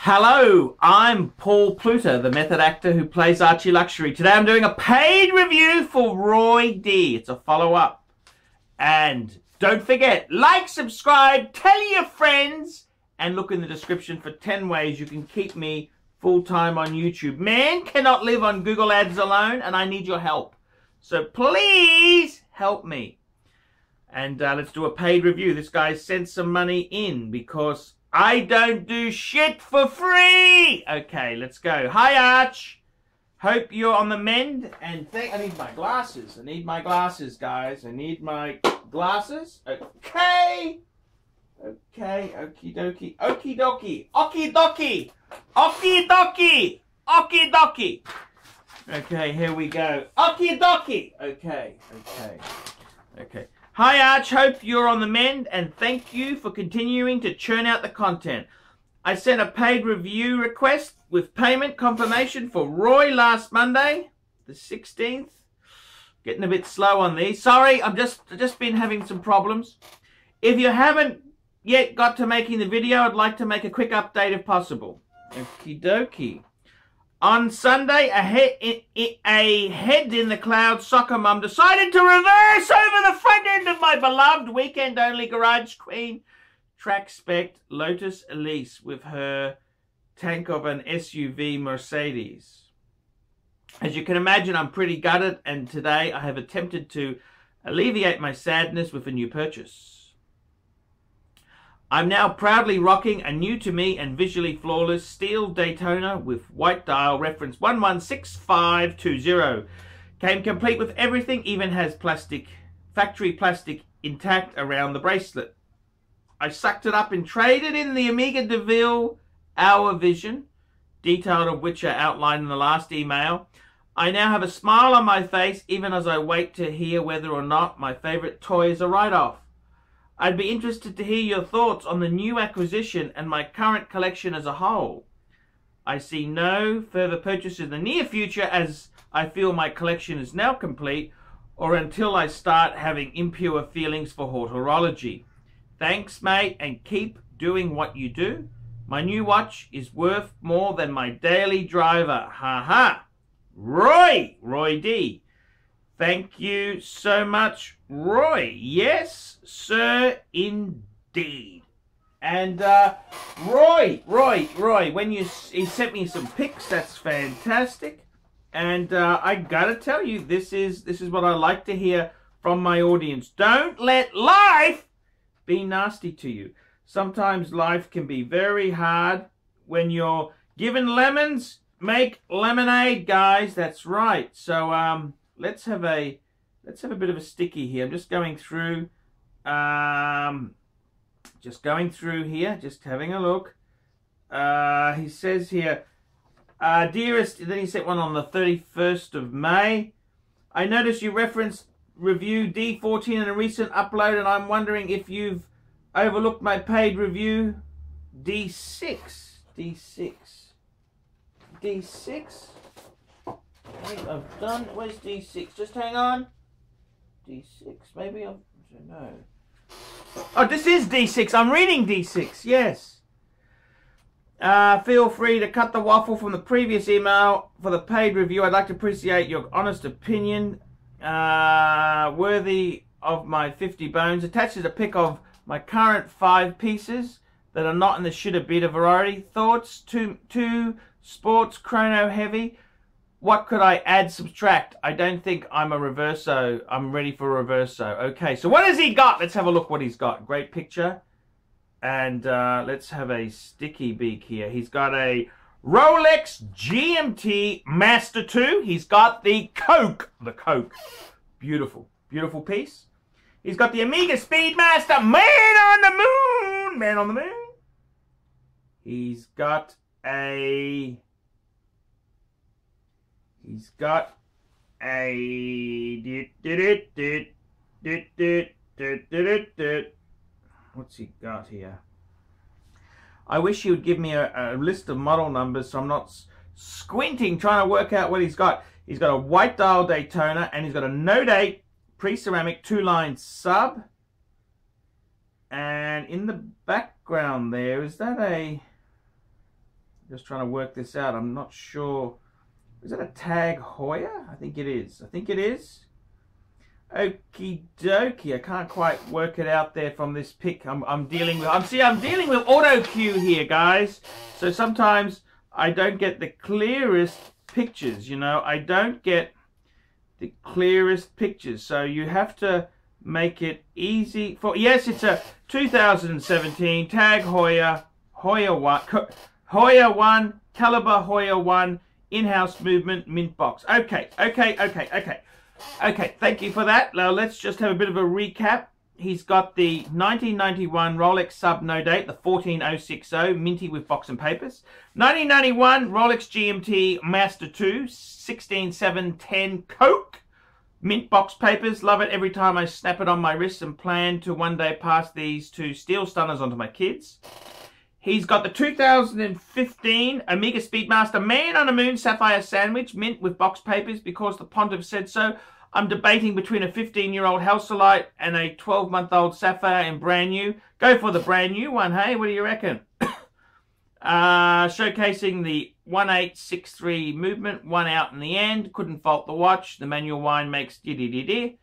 Hello, I'm Paul Pluta, the method actor who plays Archie Luxury. Today I'm doing a paid review for Roy D. It's a follow-up. And don't forget, like, subscribe, tell your friends, and look in the description for 10 ways you can keep me full-time on YouTube. Man cannot live on Google Ads alone, and I need your help. So please help me. And let's do a paid review. This guy sent some money in because I don't do shit for free. Okay, let's go. Hi, Arch. Hope you're on the mend. And I need my glasses. I need my glasses, guys. I need my glasses. Okay. Okay, okie dokie. Okie dokie. Okie dokie. Okie dokie. Okie dokie. Okay, here we go. Okie dokie. Okay, okay, okay. Hi Arch, hope you're on the mend and thank you for continuing to churn out the content. I sent a paid review request with payment confirmation for Roy last Monday, the 16th. Getting a bit slow on these. Sorry, I've just been having some problems. If you haven't yet got to making the video, I'd like to make a quick update if possible. Okie dokie. On Sunday, a head-in-the-cloud soccer mum decided to reverse over the front end of my beloved weekend-only garage queen track spec Lotus Elise with her tank of an SUV Mercedes. As you can imagine, I'm pretty gutted, and today I have attempted to alleviate my sadness with a new purchase. I'm now proudly rocking a new to me and visually flawless steel Daytona with white dial reference 116520. Came complete with everything, even has factory plastic intact around the bracelet. I sucked it up and traded in the Amiga DeVille Hour Vision, detailed of which are outlined in the last email. I now have a smile on my face even as I wait to hear whether or not my favorite toy is a write-off. I'd be interested to hear your thoughts on the new acquisition and my current collection as a whole. I see no further purchases in the near future as I feel my collection is now complete or until I start having impure feelings for horology. Thanks, mate, and keep doing what you do. My new watch is worth more than my daily driver. Ha ha. Roy D. Thank you so much, Roy. Yes, sir, indeed. And Roy, when he sent me some pics, that's fantastic. And I gotta tell you, this is what I like to hear from my audience. Don't let life be nasty to you. Sometimes life can be very hard. When you're given lemons, make lemonade, guys. That's right. So let's have a bit of a sticky here. I'm just going through here, just having a look. He says here, dearest, then he sent one on the 31st of May. I noticed you referenced review D14 in a recent upload, and I'm wondering if you've overlooked my paid review D6. I think I've done. Where's D6? Just hang on. D6. Maybe I don't know. Oh, this is D6. I'm reading D6. Yes. Feel free to cut the waffle from the previous email for the paid review. I'd like to appreciate your honest opinion. Worthy of my 50 bones. Attaches a pic of my current 5 pieces that are not in the shitter beta variety. Thoughts? Two sports chrono heavy. What could I add, subtract? I don't think I'm a reverso. I'm ready for a reverso. Okay, so what has he got? Let's have a look what he's got. Great picture. And let's have a sticky beak here. He's got a Rolex GMT Master 2. He's got the Coke. Beautiful, beautiful piece. He's got the Amiga Speedmaster Man on the Moon. He's got a... What's he got here? I wish he would give me a list of model numbers so I'm not squinting trying to work out what he's got. He's got a white dial Daytona and he's got a Note 8 pre-ceramic 2-line sub. And in the background there, is that a... Just trying to work this out. I'm not sure. Is that a Tag Heuer? I think it is. I think it is. Okie dokie. I can't quite work it out there from this pic. I'm dealing with auto cue here, guys. So sometimes I don't get the clearest pictures, you know. I don't get the clearest pictures. So you have to make it easy for, yes, it's a 2017 Tag Heuer 1 caliber Heuer 1 in-house movement mint box. Okay, thank you for that. Now let's just have a bit of a recap. He's got the 1991 Rolex sub no date, the 14060, minty with box and papers. 1991 Rolex GMT Master 2, 16710 Coke, mint box papers. Love it every time I snap it on my wrist, and plan to one day pass these two steel stunners onto my kids. He's got the 2015 Omega Speedmaster Man on the Moon Sapphire Sandwich, mint with box papers, because the Pontiff said so. I'm debating between a 15-year-old Halcylite and a 12-month-old Sapphire in brand new. Go for the brand new one, hey? What do you reckon? Showcasing the 1863 movement, one out in the end. Couldn't fault the watch. The manual wind makes di-di-di-di.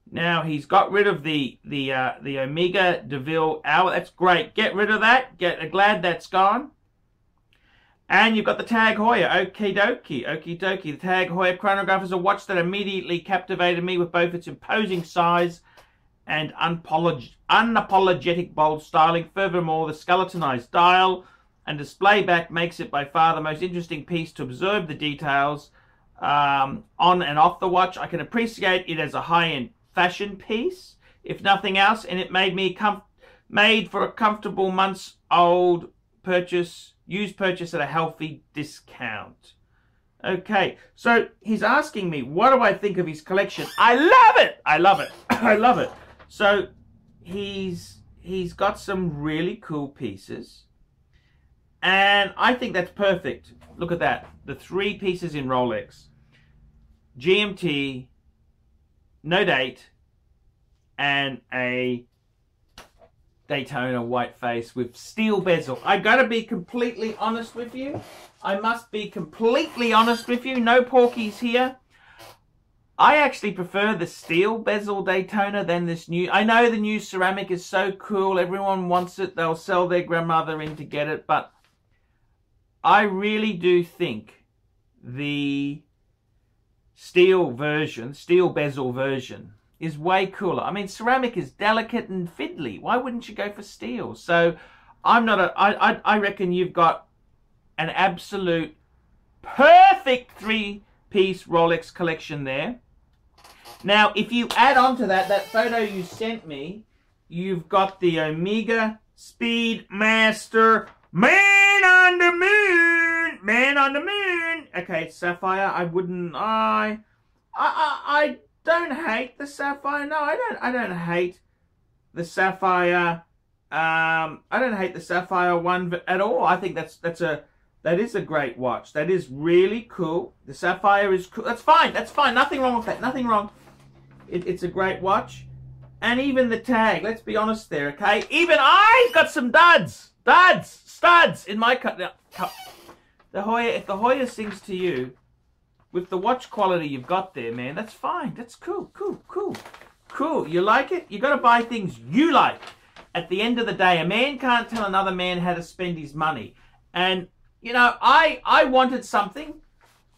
Now he's got rid of the Omega DeVille hour. That's great. Get rid of that. Glad that's gone. And you've got the Tag Heuer. Okie dokie. The Tag Heuer chronograph is a watch that immediately captivated me with both its imposing size and unapologetic bold styling. Furthermore, the skeletonized dial and display back makes it by far the most interesting piece to observe the details on and off the watch. I can appreciate it as a high-end fashion piece, if nothing else, and it made for a comfortable months-old purchase. Used purchase at a healthy discount. Okay, so he's asking me, what do I think of his collection? I love it! I love it. I love it. So he's got some really cool pieces, and I think that's perfect. Look at that. The 3 pieces in Rolex. GMT, no date, and a Daytona white face with steel bezel. I gotta be completely honest with you. I must be completely honest with you. No porkies here. I actually prefer the steel bezel Daytona than this new. I know the new ceramic is so cool. Everyone wants it. They'll sell their grandmother in to get it. But I really do think the steel bezel version is way cooler. I mean, ceramic is delicate and fiddly. Why wouldn't you go for steel? So I reckon you've got an absolute perfect 3-piece Rolex collection there. Now, if you add on to that photo you sent me, you've got the Omega Speedmaster Man on the Moon. Man on the Moon. Okay, it's sapphire. I don't hate the sapphire. No, I don't hate the sapphire. I don't hate the sapphire one at all. I think that is a great watch. That is really cool. The sapphire is cool. That's fine. That's fine. Nothing wrong with that. Nothing wrong. It's a great watch. And even the tag. Let's be honest there, okay? Even I've got some studs in my cup. The Heuer, if the Heuer sings to you, with the watch quality you've got there, man, that's fine. That's cool. You like it? You got to buy things you like. At the end of the day, a man can't tell another man how to spend his money. And, you know, I wanted something.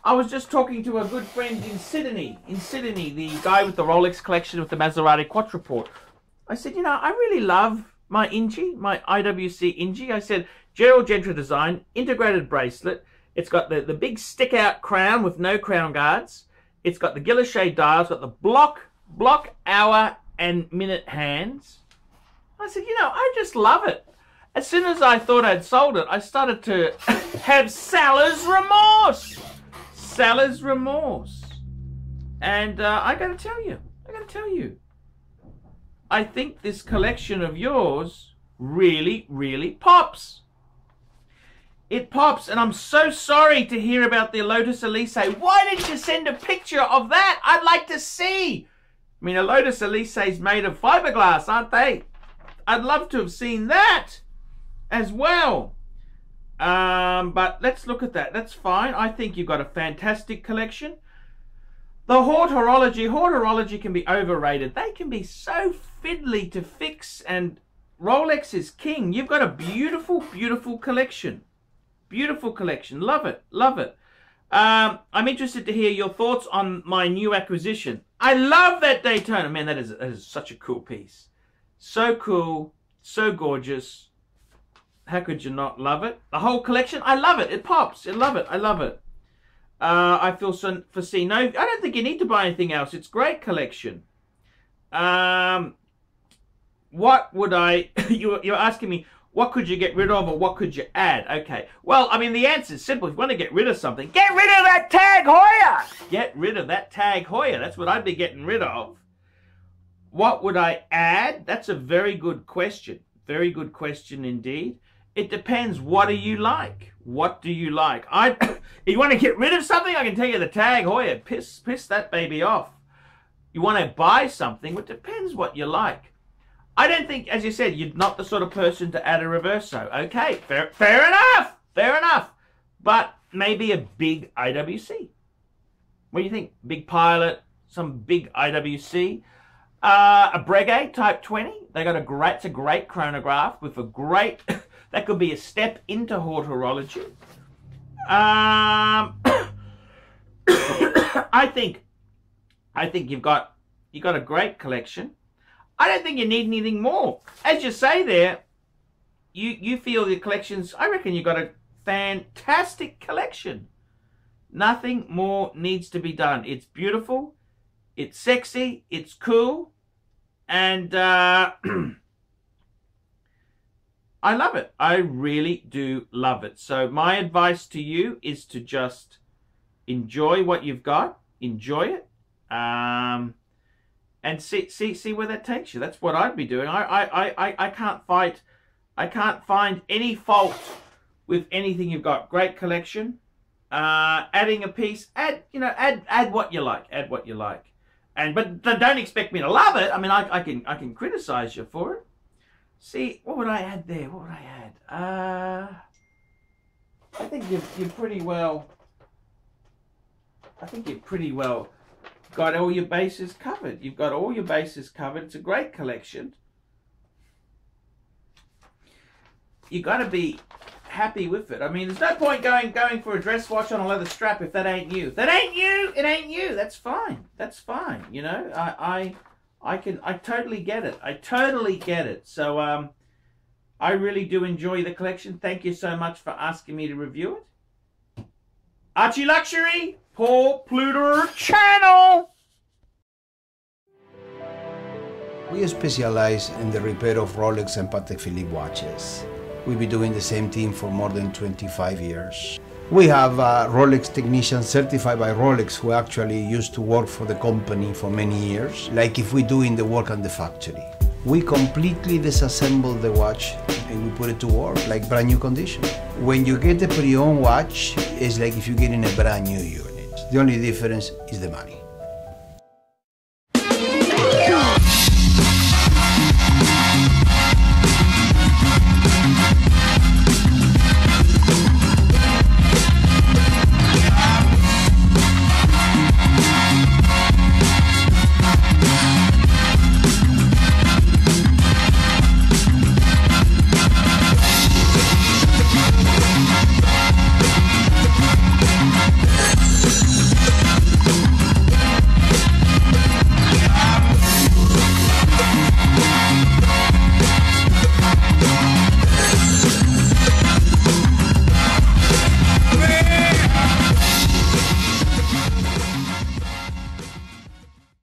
I was just talking to a good friend in Sydney, the guy with the Rolex collection with the Maserati Quattraport. I said, you know, I really love my Ingy, my IWC Ingy. I said, Gerald Gentry design, integrated bracelet. It's got the big stick-out crown with no crown guards. It's got the Guilloche dial. It's got the block, hour, and minute hands. I said, you know, I just love it. As soon as I thought I'd sold it, I started to have seller's remorse. Seller's remorse. And I got to tell you, I think this collection of yours really, really pops. It pops, and I'm so sorry to hear about the Lotus Elise. Why didn't you send a picture of that? I'd like to see. I mean, a Lotus Elise is made of fiberglass, aren't they? I'd love to have seen that as well. But let's look at that. That's fine. I think you've got a fantastic collection. The horology can be overrated. They can be so fiddly to fix, and Rolex is king. You've got a beautiful, beautiful collection. Beautiful collection. Love it. Love it. I'm interested to hear your thoughts on my new acquisition. I love that Daytona. Man, that is such a cool piece. So cool. So gorgeous. How could you not love it? The whole collection, I love it. It pops. I love it. I love it. I feel foresee no. I don't think you need to buy anything else. It's great collection. What would I? You're asking me, what could you get rid of, or what could you add? Okay. Well, I mean, the answer is simple. If you want to get rid of something, get rid of that Tag Heuer. Get rid of that Tag Heuer. That's what I'd be getting rid of. What would I add? That's a very good question. Very good question indeed. It depends. What do you like? What do you like? If you want to get rid of something, I can tell you the Tag Heuer. Piss that baby off. You want to buy something, it depends what you like. I don't think, as you said, you're not the sort of person to add a reverso. Okay, fair enough. Fair enough. But maybe a big IWC. What do you think? Big Pilot, some big IWC. A Breguet Type 20. They got it's a great chronograph with a great, that could be a step into horology. I think you've got a great collection. I don't think you need anything more. As you say there, you feel the collections, I reckon you've got a fantastic collection. Nothing more needs to be done. It's beautiful, it's sexy, it's cool, and I love it. I really do love it. So my advice to you is to just enjoy what you've got, enjoy it, and see where that takes you. That's what I'd be doing. I can't find any fault with anything you've got. Great collection. Adding a piece, add what you like. Add what you like. But don't expect me to love it. I mean, I can criticize you for it. See, what would I add there? What would I add? I think you're pretty well. I think you're pretty well got all your bases covered. You've got all your bases covered. It's a great collection. You got to be happy with it. I mean, there's no point going for a dress watch on a leather strap if that ain't you. If that ain't you, it ain't you. That's fine. That's fine. You know, I totally get it. I totally get it. So I really do enjoy the collection. Thank you so much for asking me to review it. Archie Luxury, Paul Pluta channel. We specialize in the repair of Rolex and Patek Philippe watches. We've been doing the same thing for more than 25 years. We have Rolex technicians certified by Rolex who actually used to work for the company for many years, like if we're doing the work on the factory. We completely disassemble the watch and we put it to work like brand new condition. When you get a pre-owned watch, it's like if you're getting a brand new unit. The only difference is the money.